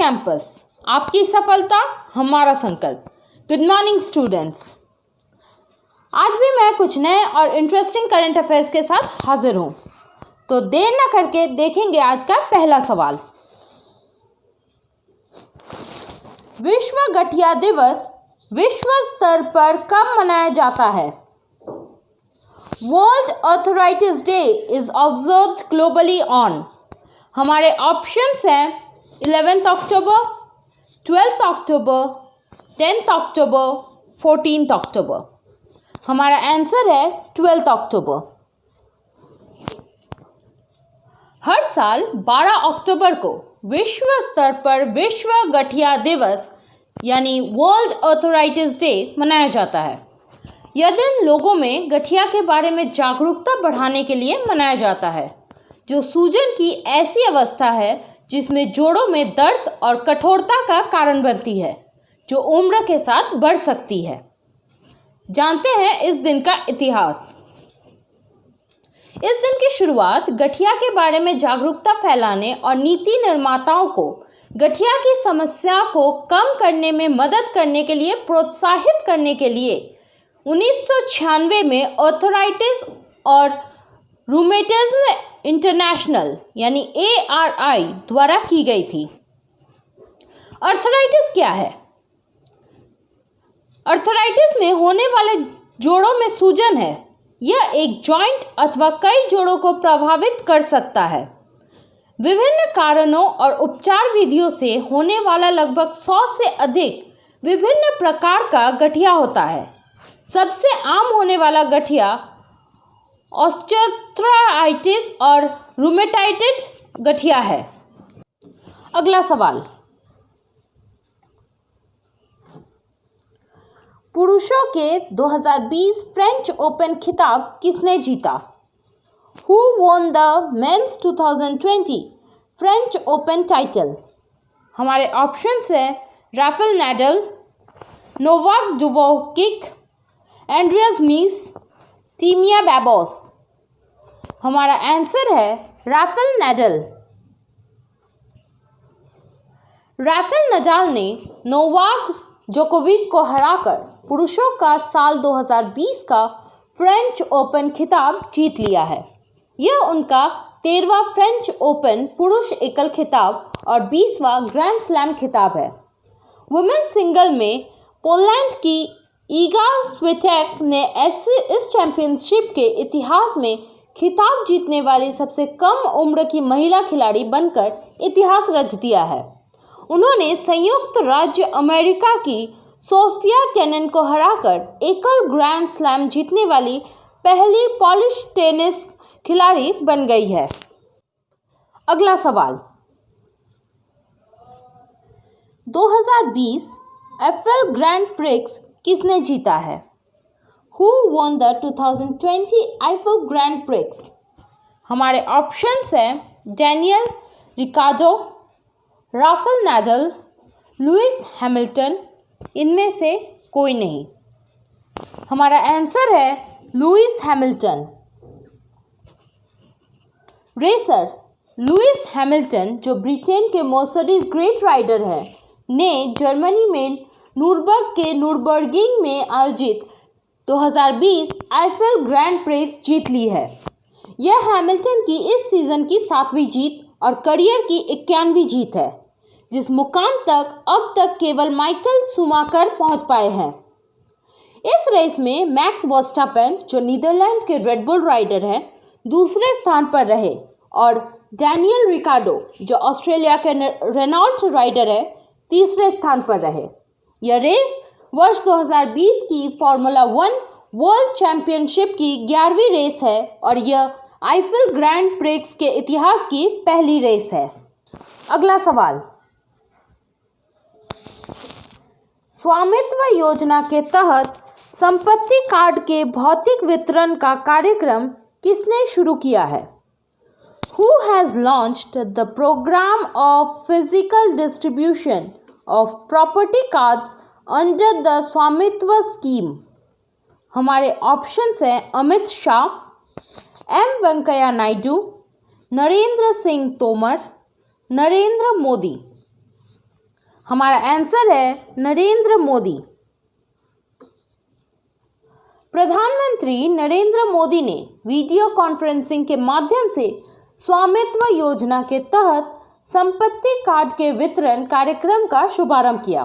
Campus, आपकी सफलता हमारा संकल्प। Good morning students. आज भी मैं कुछ नए और इंटरेस्टिंग करंट अफेयर्स के साथ हाजिर हूँ। तो देर ना करके देखेंगे आज का पहला सवाल। विश्व गठिया दिवस विश्व स्तर पर कब मनाया जाता है? World arthritis day is observed globally on. हमारे ऑप्शंस हैं 11 अक्टूबर, 12 अक्टूबर, 10 अक्टूबर, 14 अक्टूबर। हमारा आंसर है 12 अक्टूबर। हर साल 12 अक्टूबर को विश्व स्तर पर विश्व गठिया दिवस यानी वर्ल्ड आर्थराइटिस डे मनाया जाता है। यह दिन लोगों में गठिया के बारे में जागरूकता बढ़ाने के लिए मनाया जाता है, जो सूजन की ऐसी अवस्था है जिसमें जोड़ों में दर्द और कठोरता का कारण बनती है, जो उम्र के साथ बढ़ सकती है। जानते हैं इस दिन का इतिहास। इस दिन की शुरुआत गठिया के बारे में जागरूकता फैलाने और नीति निर्माताओं को गठिया की समस्या को कम करने में मदद करने के लिए प्रोत्साहित करने के लिए 1996 में आर्थराइटिस और रूमेटिज्म इंटरनेशनल यानी ARI द्वारा की गई थी। आर्थराइटिस क्या है? आर्थराइटिस में होने वाले जोड़ों में सूजन है। यह एक जॉइंट अथवा कई जोड़ों को प्रभावित कर सकता है। विभिन्न कारणों और उपचार विधियों से होने वाला लगभग 100 से अधिक विभिन्न प्रकार का गठिया होता है। सबसे आम होने वाला गठिया ऑस्टियोआर्थराइटिस और रूमेटाइटिस गठिया है। अगला सवाल। पुरुषों के 2020 फ्रेंच ओपन खिताब किसने जीता? Who won the men's 2020 French open title? हमारे ऑप्शंस हैं राफेल नाडल, नोवाक जोकोविच, एंड्रियास मीस, टीमिया बेबोस। हमारा आंसर है राफेल नाडल। राफेल नडाल ने नोवाक जोकोविच को हराकर पुरुषों का साल 2020 का फ्रेंच ओपन खिताब जीत लिया है। यह उनका 13वां फ्रेंच ओपन पुरुष एकल खिताब और 20वां ग्रैंड स्लैम खिताब है। वुमेन सिंगल में पोलैंड की ईगा स्विटेक ने इस चैंपियनशिप के इतिहास में खिताब जीतने वाली सबसे कम उम्र की महिला खिलाड़ी बनकर इतिहास रच दिया है। उन्होंने संयुक्त राज्य अमेरिका की सोफिया केनिन को हराकर एकल ग्रैंड स्लैम जीतने वाली पहली पॉलिश टेनिस खिलाड़ी बन गई है। अगला सवाल। 2020 एफएल ग्रैंड प्रिक्स किसने जीता है? Who won the 2020 Eifel grand prix? हमारे ऑप्शंस हैं Daniel Ricciardo, Rafael Nadal, Lewis Hamilton. इनमें से कोई नहीं। हमारा आंसर है Lewis Hamilton. Racer Lewis Hamilton, जो ब्रिटेन के मर्सिडीज ग्रेट राइडर है, ने जर्मनी में नूरबर्ग के नूरबर्गिंग में आयोजित 2020 एफएल ग्रैंड प्रिक्स जीत ली है। यह हैमिल्टन की इस सीजन की 7वीं जीत और करियर की 91वीं जीत है, जिस मुकाम तक अब तक केवल माइकल शूमाकर पहुंच पाए हैं। इस रेस में मैक्स वर्स्टापेन, जो नीदरलैंड के रेड बुल राइडर हैं, दूसरे स्थान पर रहे और डैनियल रिकार्डो, जो ऑस्ट्रेलिया के रेनॉल्ट राइडर है, तीसरे स्थान पर रहे। यह रेस वर्ष 2020 की फार्मूला 1 वर्ल्ड चैंपियनशिप की 11वीं रेस है और यह एफएल ग्रैंड प्रिक्स के इतिहास की पहली रेस है। अगला सवाल। स्वामित्व योजना के तहत संपत्ति कार्ड के भौतिक वितरण का कार्यक्रम किसने शुरू किया है? Who has launched the program of physical distribution of property cards under the स्वामित्व स्कीम? हमारे ऑप्शंस हैं अमित शाह, एम वेंकैया नायडू, नरेंद्र सिंह तोमर, नरेंद्र मोदी। हमारा आंसर है नरेंद्र मोदी। प्रधानमंत्री नरेंद्र मोदी ने वीडियो कॉन्फ्रेंसिंग के माध्यम से स्वामित्व योजना के तहत संपत्ति कार्ड के वितरण कार्यक्रम का शुभारंभ किया।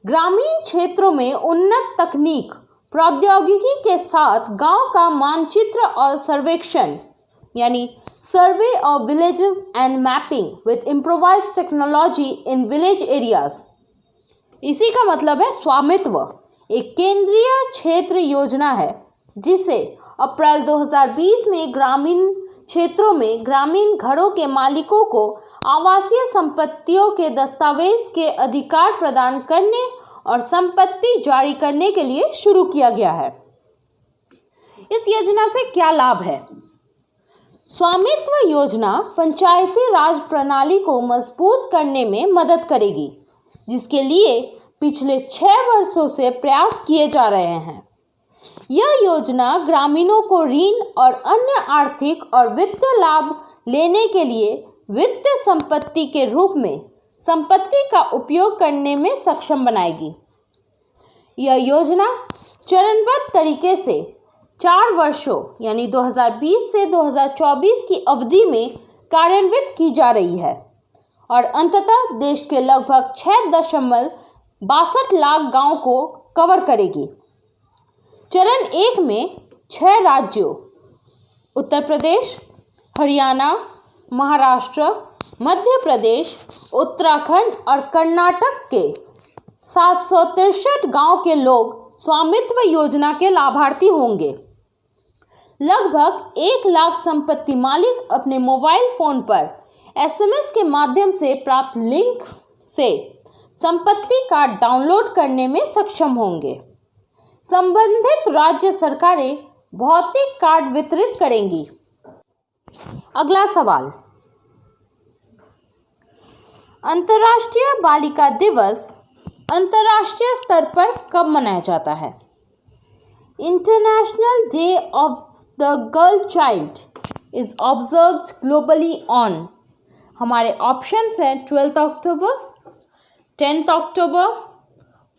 ग्रामीण क्षेत्रों में उन्नत तकनीक प्रौद्योगिकी के साथ गांव का मानचित्र और सर्वेक्षण यानी survey of villages and mapping with improvised technology in village areas, इसी का मतलब है स्वामित्व, एक केंद्रीय क्षेत्र योजना है जिसे अप्रैल 2020 में ग्रामीण क्षेत्रों में ग्रामीण घरों के मालिकों को आवासीय संपत्तियों के दस्तावेज के अधिकार प्रदान करने और संपत्ति जारी करने के लिए शुरू किया गया है। इस योजना से क्या लाभ है? स्वामित्व योजना पंचायती राज प्रणाली को मजबूत करने में मदद करेगी, जिसके लिए पिछले 6 वर्षों से प्रयास किए जा रहे हैं। यह योजना ग्रामीणों को ऋण और अन्य आर्थिक और वित्तीय लाभ लेने के लिए वित्तीय संपत्ति के रूप में संपत्ति का उपयोग करने में सक्षम बनाएगी। यह योजना चरणबद्ध तरीके से 4 वर्षों यानी 2020 से 2024 की अवधि में कार्यान्वित की जा रही है और अंततः देश के लगभग 6.62 लाख गांव को कवर करेगी। चरण 1 में 6 राज्यों उत्तर प्रदेश, हरियाणा, महाराष्ट्र, मध्य प्रदेश, उत्तराखंड और कर्नाटक के 763 गांव के लोग स्वामित्व योजना के लाभार्थी होंगे। लगभग 1 लाख संपत्ति मालिक अपने मोबाइल फोन पर SMS के माध्यम से प्राप्त लिंक से संपत्ति कार्ड डाउनलोड करने में सक्षम होंगे। संबंधित राज्य सरकारें भौतिक कार्ड वितरित करेंगी। अगला सवाल, अंतर्राष्ट्रीय बालिका दिवस अंतर्राष्ट्रीय स्तर पर कब मनाया जाता है? International day of the girl child is observed globally on, हमारे ऑप्शंस हैं 12 अक्टूबर, 10 अक्टूबर,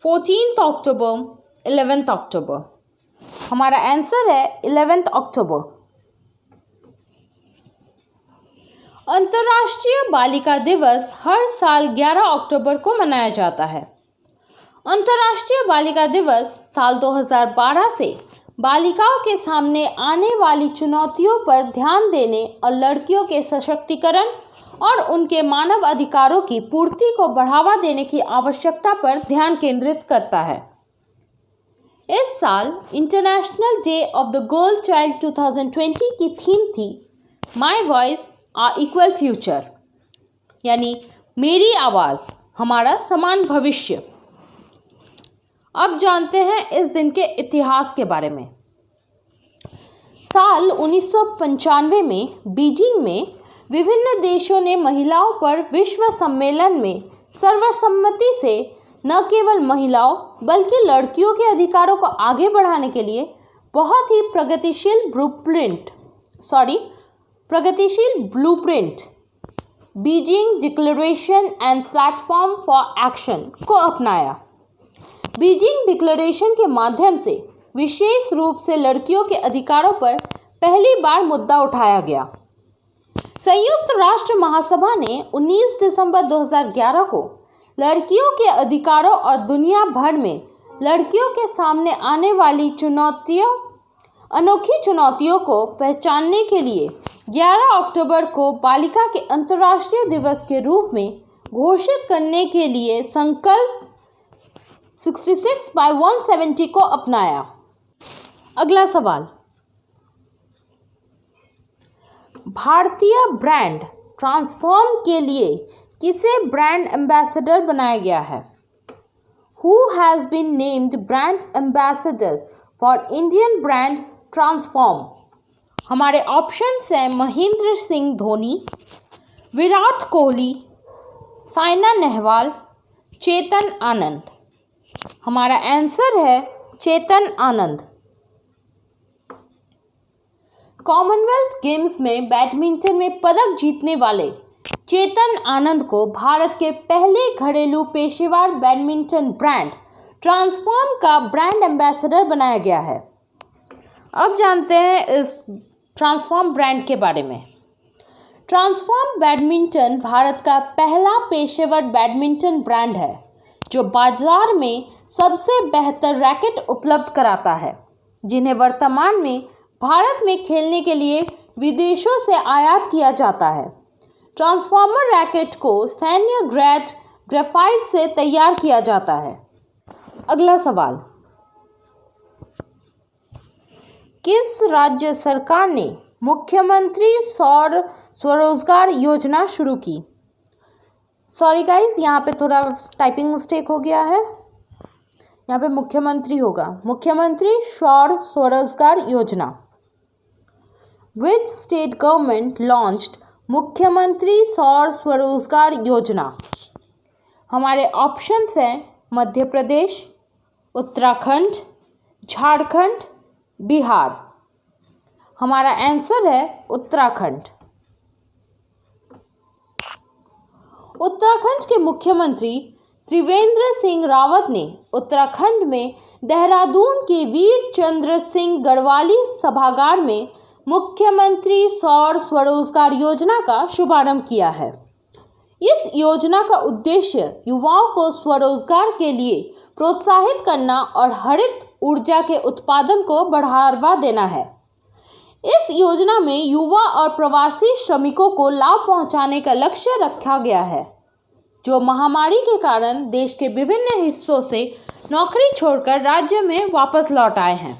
14 अक्टूबर, 11 अक्टूबर। हमारा आंसर है 11 अक्टूबर। अंतर्राष्ट्रीय बालिका दिवस हर साल 11 अक्टूबर को मनाया जाता है। अंतर्राष्ट्रीय बालिका दिवस साल 2012 से बालिकाओं के सामने आने वाली चुनौतियों पर ध्यान देने और लड़कियों के सशक्तिकरण और उनके मानव अधिकारों की पूर्ति को बढ़ावा देने की आवश्यकता पर ध्यान केंद्रित करता है। इस साल international day of the girl child 2020 की थीम थी my voice our equal future, यानी मेरी आवाज़ हमारा समान भविष्य। अब जानते हैं इस दिन के इतिहास के बारे में। साल 1995 में बीजिंग में विभिन्न देशों ने महिलाओं पर विश्व सम्मेलन में सर्वसम्मति से न केवल महिलाओं बल्कि लड़कियों के अधिकारों को आगे बढ़ाने के लिए बहुत ही प्रगतिशील blueprint Beijing declaration and platform for action को अपनाया। बीजिंग डिक्लेरेशन के माध्यम से विशेष रूप से लड़कियों के अधिकारों पर पहली बार मुद्दा उठाया गया। संयुक्त राष्ट्र महासभा ने 19 दिसंबर 2011 को लड़कियों के अधिकारों और दुनिया भर में लड़कियों के सामने आने वाली अनोखी चुनौतियों को पहचानने के लिए 11 अक्टूबर को बालिका के अंतर्राष्ट्रीय दिवस के रूप में घोषित करने के लिए संकल्प 66/170 को अपनाया। अगला सवाल, भारतीय ब्रांड ट्रांसफॉर्म के लिए किसे ब्रांड एम्बेसडर बनाया गया है? Who has been named brand ambassador for Indian brand Transform? हमारे ऑप्शंस हैं महेंद्र सिंह धोनी, विराट कोहली, साइना नेहवाल, चेतन आनंद। हमारा आंसर है चेतन आनंद। कॉमनवेल्थ गेम्स में बैडमिंटन में पदक जीतने वाले चेतन आनंद को भारत के पहले घरेलू पेशेवर बैडमिंटन ब्रांड ट्रांसफॉर्म का ब्रांड एम्बेसडर बनाया गया है। अब जानते हैं इस ट्रांसफॉर्म ब्रांड के बारे में। ट्रांसफॉर्म बैडमिंटन भारत का पहला पेशेवर बैडमिंटन ब्रांड है जो बाजार में सबसे बेहतर रैकेट उपलब्ध कराता है, जिन्हें वर्तमान में भारत में खेलने के लिए विदेशों से आयात किया जाता है। ट्रांसफॉर्मर रैकेट को सैन्य ग्रेड ग्रेफाइट से तैयार किया जाता है। अगला सवाल, किस राज्य सरकार ने मुख्यमंत्री सौर स्वरोजगार योजना शुरू की? सॉरी गाइस, यहाँ पे थोड़ा टाइपिंग मिस्टेक हो गया है, यहाँ पे मुख्यमंत्री होगा, मुख्यमंत्री सौर स्वरोजगार योजना। विच स्टेट गवर्नमेंट लॉन्च्ड मुख्यमंत्री सौर स्वरोजगार योजना? हमारे ऑप्शंस हैं मध्य प्रदेश, उत्तराखंड, झारखंड, बिहार। हमारा आंसर है उत्तराखंड। उत्तराखंड के मुख्यमंत्री त्रिवेंद्र सिंह रावत ने उत्तराखंड में देहरादून के वीर चंद्र सिंह गढ़वाली सभागार में मुख्यमंत्री सौर स्वरोजगार योजना का शुभारंभ किया है। इस योजना का उद्देश्य युवाओं को स्वरोजगार के लिए प्रोत्साहित करना और हरित ऊर्जा के उत्पादन को बढ़ावा देना है। इस योजना में युवा और प्रवासी श्रमिकों को लाभ पहुंचाने का लक्ष्य रखा गया है, जो महामारी के कारण देश के विभिन्न हिस्सों से नौकरी छोड़कर राज्य में वापस लौट आए हैं।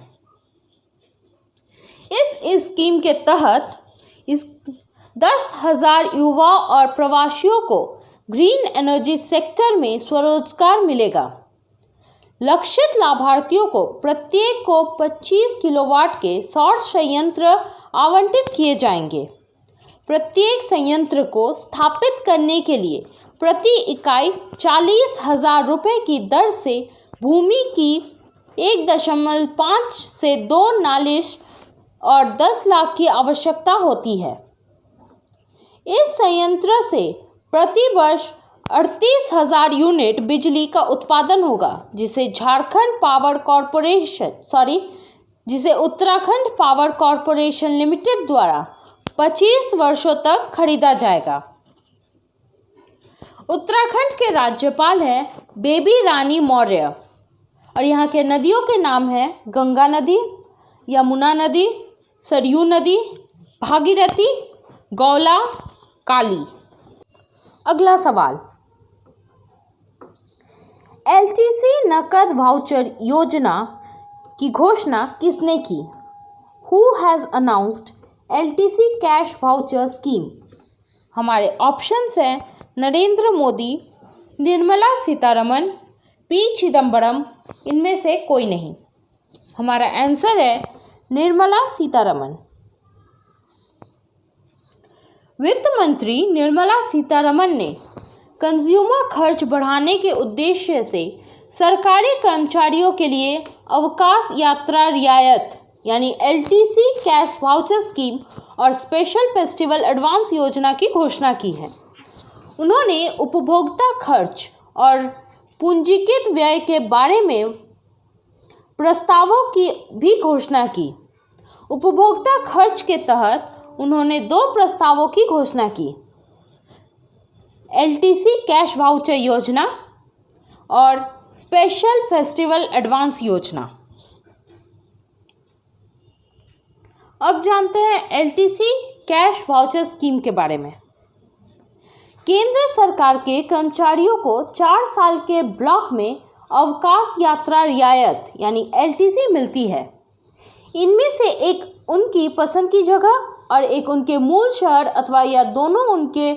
इस स्कीम के तहत 10,000 युवा और प्रवासियों को ग्रीन एनर्जी सेक्टर में स्वरोजगार मिलेगा। लक्षित लाभार्थियों को प्रत्येक को 25 किलोवाट के सौर संयंत्र आवंटित किए जाएंगे। प्रत्येक संयंत्र को स्थापित करने के लिए प्रति इकाई 40,000 रुपये की दर से भूमि की 1.5 से 2 नालिश और 10 लाख की आवश्यकता होती है। इस संयंत्र से प्रति वर्ष 38,000 यूनिट बिजली का उत्पादन होगा, जिसे उत्तराखंड पावर कॉरपोरेशन लिमिटेड द्वारा 25 वर्षों तक खरीदा जाएगा। उत्तराखंड के राज्यपाल हैं बेबी रानी मौर्य और यहाँ के नदियों के नाम हैं गंगा नदी, यमुना नदी, सरयू नदी, भागीरथी, गौला, काली। अगला सवाल, एलटीसी नकद वाउचर योजना की घोषणा किसने की? Who has announced LTC cash voucher scheme? हमारे ऑप्शंस हैं नरेंद्र मोदी, निर्मला सीतारमण, पी चिदम्बरम, इनमें से कोई नहीं। हमारा आंसर है निर्मला सीतारमण। वित्त मंत्री निर्मला सीतारमण ने कंज्यूमर खर्च बढ़ाने के उद्देश्य से सरकारी कर्मचारियों के लिए अवकाश यात्रा रियायत यानी एलटीसी कैश वाउचर स्कीम और स्पेशल फेस्टिवल एडवांस योजना की घोषणा की है। उन्होंने उपभोक्ता खर्च और पूंजीगत व्यय के बारे में प्रस्तावों की भी घोषणा की। उपभोक्ता खर्च के तहत उन्होंने 2 प्रस्तावों की घोषणा की, एलटीसी कैश वाउचर योजना और स्पेशल फेस्टिवल एडवांस योजना। अब जानते हैं एलटीसी कैश वाउचर स्कीम के बारे में। केंद्र सरकार के कर्मचारियों को 4 साल के ब्लॉक में अवकाश यात्रा रियायत यानी एलटीसी मिलती है। इनमें से एक उनकी पसंद की जगह और एक उनके मूल शहर अथवा या दोनों उनके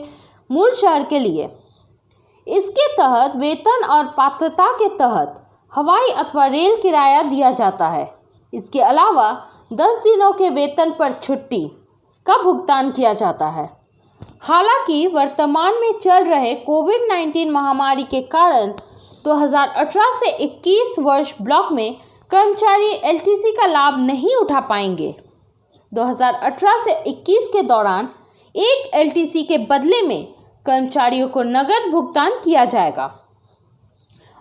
मूल शहर के लिए। इसके तहत वेतन और पात्रता के तहत हवाई अथवा रेल किराया दिया जाता है। इसके अलावा 10 दिनों के वेतन पर छुट्टी का भुगतान किया जाता है। हालांकि वर्तमान में चल रहे कोविड-19 महामारी के कारण 2018 से 21 वर्ष ब्लॉक में कर्मचारी एलटीसी का लाभ नहीं उठा पाएंगे। 2018 से 21 के दौरान एक एलटीसी के बदले में कर्मचारियों को नगद भुगतान किया जाएगा।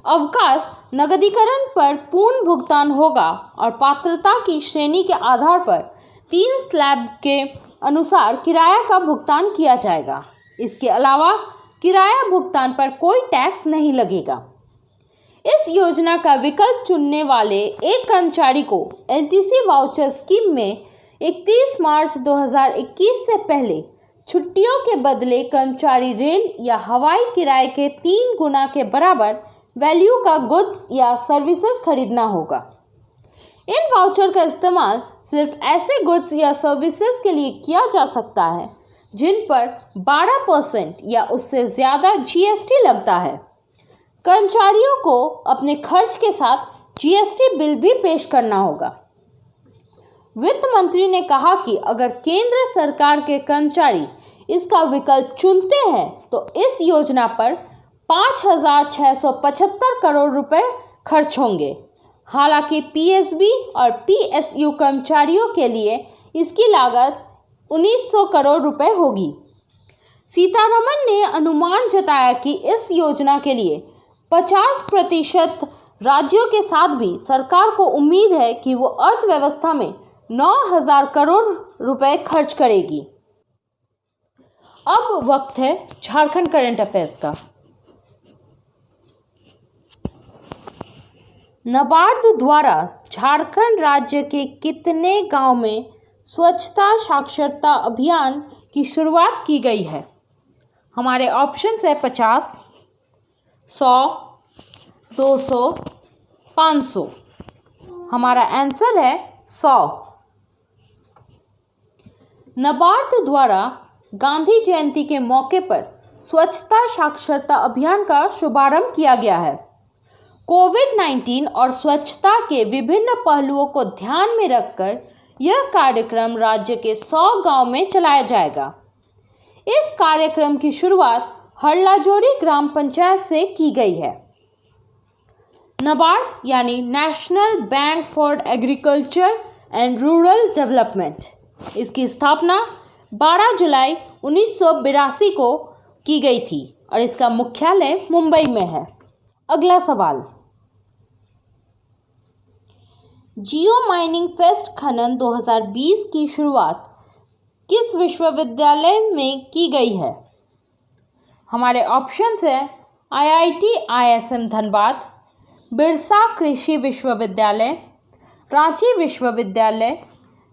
अवकाश नगदीकरण पर पूर्ण भुगतान होगा और पात्रता की श्रेणी के आधार पर 3 स्लैब के अनुसार किराया का भुगतान किया जाएगा। इसके अलावा किराया भुगतान पर कोई टैक्स नहीं लगेगा। इस योजना का विकल्प चुनने वाले एक कर्मचारी को एलटीसी वाउचर स्कीम में 31 मार्च 2021 से पहले छुट्टियों के बदले कर्मचारी रेल या हवाई किराए के 3 गुना के बराबर वैल्यू का गुड्स या सर्विसेज खरीदना होगा। इन वाउचर का इस्तेमाल सिर्फ ऐसे गुड्स या सर्विसेज के लिए किया जा सकता है जिन पर 12% या उससे ज़्यादा जीएसटी लगता है। कर्मचारियों को अपने खर्च के साथ जीएसटी बिल भी पेश करना होगा। वित्त मंत्री ने कहा कि अगर केंद्र सरकार के कर्मचारी इसका विकल्प चुनते हैं तो इस योजना पर 5,675 करोड़ रुपए खर्च होंगे। हालांकि पीएसबी और पीएसयू कर्मचारियों के लिए इसकी लागत 1900 करोड़ रुपए होगी। सीतारमण ने अनुमान जताया कि इस योजना के लिए 50% राज्यों के साथ भी सरकार को उम्मीद है कि वो अर्थव्यवस्था में 9,000 करोड़ रुपए खर्च करेगी। अब वक्त है झारखंड करंट अफेयर्स का। नाबार्ड द्वारा झारखंड राज्य के कितने गांव में स्वच्छता साक्षरता अभियान की शुरुआत की गई है? हमारे ऑप्शंस है 50, 100, 200, 500। हमारा आंसर है 100। नाबार्ड द्वारा गांधी जयंती के मौके पर स्वच्छता साक्षरता अभियान का शुभारंभ किया गया है। कोविड-19 और स्वच्छता के विभिन्न पहलुओं को ध्यान में रखकर यह कार्यक्रम राज्य के 100 गांव में चलाया जाएगा। इस कार्यक्रम की शुरुआत हरलाजोड़ी ग्राम पंचायत से की गई है। नाबार्ड यानी national bank for agriculture and rural development, इसकी स्थापना 12 जुलाई 1982 को की गई थी और इसका मुख्यालय मुंबई में है। अगला सवाल, जियो माइनिंग फेस्ट खनन 2020 की शुरुआत किस विश्वविद्यालय में की गई है? हमारे ऑप्शंस है आईआईटी ISM धनबाद, बिरसा कृषि विश्वविद्यालय, रांची विश्वविद्यालय,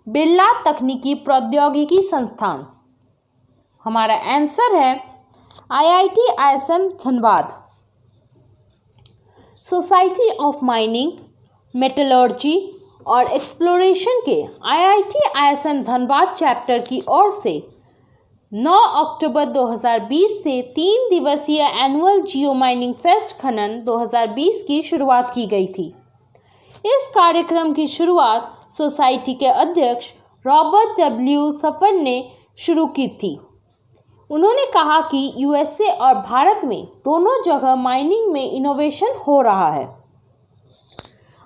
बिरला तकनीकी प्रौद्योगिकी संस्थान। हमारा आंसर है IIT ISM Dhanbad. Society of mining, metallurgy और एक्सप्लोरेशन के आईआईटी ISM धनबाद चैप्टर की ओर से 9 अक्टूबर 2020 से 3 दिवसीय एनुअल जियो माइनिंग फेस्ट खनन 2020 की शुरुआत की गई थी। इस कार्यक्रम की शुरुआत सोसाइटी के अध्यक्ष रॉबर्ट W. सफर ने शुरू की थी। उन्होंने कहा कि यूएसए और भारत में दोनों जगह माइनिंग में इनोवेशन हो रहा है।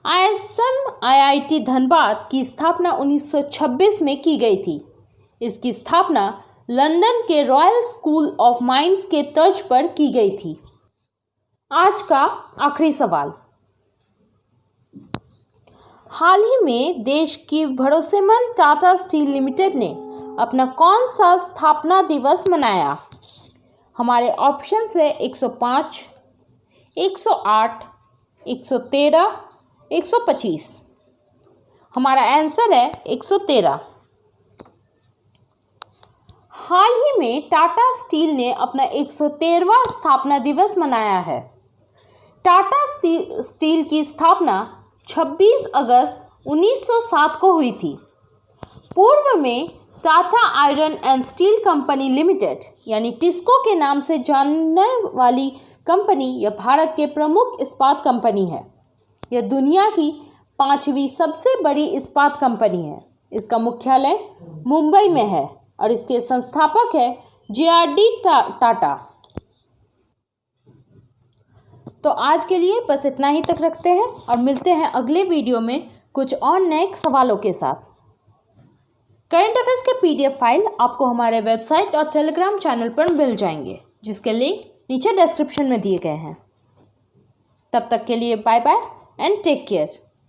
ISM आईआईटी धनबाद की स्थापना 1926 में की गई थी। इसकी स्थापना लंदन के रॉयल स्कूल ऑफ माइंस के तर्ज पर की गई थी। आज का आखिरी सवाल, हाल ही में देश की भरोसेमंद टाटा स्टील लिमिटेड ने अपना कौन सा स्थापना दिवस मनाया? हमारे ऑप्शन है 105, 108, 113, 125। हमारा आंसर है 113। हाल ही में टाटा स्टील ने अपना 113वां स्थापना दिवस मनाया है। टाटा स्टील की स्थापना 26 अगस्त 1907 को हुई थी। पूर्व में Tata iron and steel company limited यानी टिस्को के नाम से जानने वाली कंपनी यह भारत के प्रमुख इस्पात कंपनी है। यह दुनिया की 5वीं सबसे बड़ी इस्पात कंपनी है। इसका मुख्यालय मुंबई में है और इसके संस्थापक है JRD टाटा। तो आज के लिए बस इतना ही तक रखते हैं और मिलते हैं अगले वीडियो में कुछ और नए सवालों के साथ। करंट अफेयर्स के PDF फाइल आपको हमारे वेबसाइट और टेलीग्राम चैनल पर मिल जाएंगे। जिसके लिंक नीचे डिस्क्रिप्शन में दिए गए हैं। तब तक के लिए bye bye and take care.